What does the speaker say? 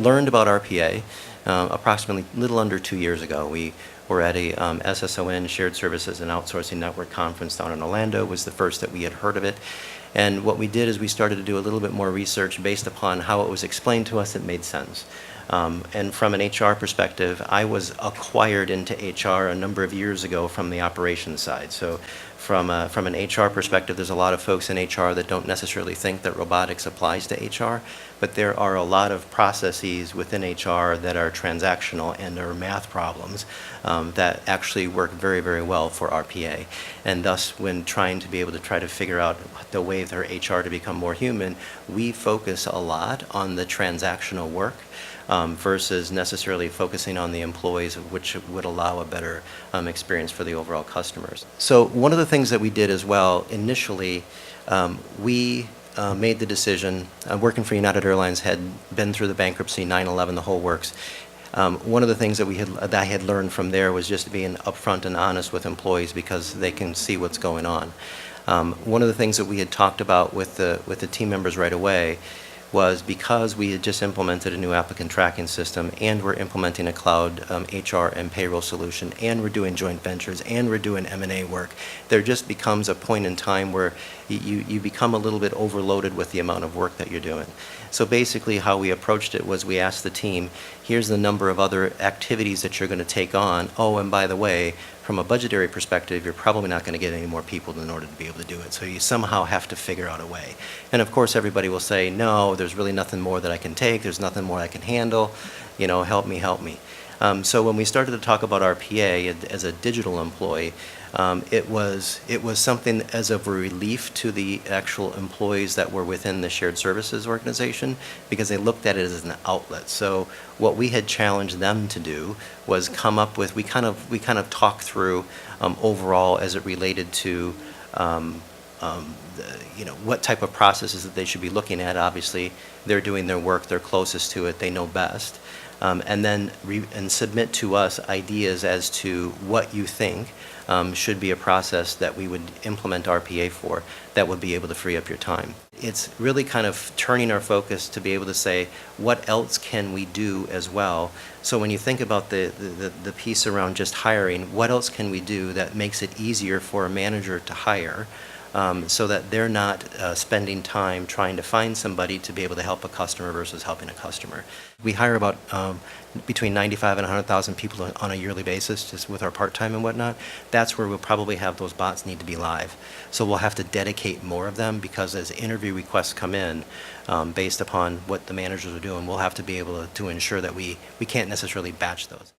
learned about RPA approximately a little under 2 years ago. We were at a SSON, Shared Services and Outsourcing Network conference down in Orlando. It was the first that we had heard of it. And what we did is we started to do a little bit more research based upon how it was explained to us. It made sense. And from an HR perspective, I was acquired into HR a number of years ago from the operations side. So from an HR perspective, there's a lot of folks in HR that don't necessarily think that robotics applies to HR, but there are a lot of processes within HR that are transactional and are math problems that actually work very, very well for RPA. And thus, when trying to be able to try to figure out the way for HR to become more human, we focus a lot on the transactional work versus necessarily focusing on the employees, which would allow a better experience for the overall customers. So one of the things that we did as well, initially, we made the decision, working for United Airlines, had been through the bankruptcy, 9/11, the whole works. One of the things that I had learned from there was just being upfront and honest with employees because they can see what's going on. One of the things that we had talked about with the team members right away was because we had just implemented a new applicant tracking system and we're implementing a cloud HR and payroll solution and we're doing joint ventures and we're doing M&A work, there just becomes a point in time where you become a little bit overloaded with the amount of work that you're doing. So basically how we approached it was we asked the team, here's the number of other activities that you're going to take on. Oh, and by the way, from a budgetary perspective, you're probably not going to get any more people in order to be able to do it. So you somehow have to figure out a way. And of course, everybody will say, no, there's really nothing more that I can take. There's nothing more I can handle. You know, help me, help me. So when we started to talk about RPA as a digital employee, it was something as of a relief to the actual employees that were within the shared services organization because they looked at it as an outlet. So what we had challenged them to do was come up with, we kind of talked through overall as it related to what type of processes that they should be looking at. Obviously, they're doing their work, they're closest to it, they know best. And then submit to us ideas as to what you think should be a process that we would implement RPA for that would be able to free up your time. It's really kind of turning our focus to be able to say, what else can we do as well? So when you think about the piece around just hiring, what else can we do that makes it easier for a manager to hire? So that they're not spending time trying to find somebody to be able to help a customer versus helping a customer. We hire about between 95 and 100,000 people on a yearly basis, just with our part-time and whatnot. That's where we'll probably have those bots need to be live. So we'll have to dedicate more of them because as interview requests come in, based upon what the managers are doing, we'll have to be able to ensure that we can't necessarily batch those.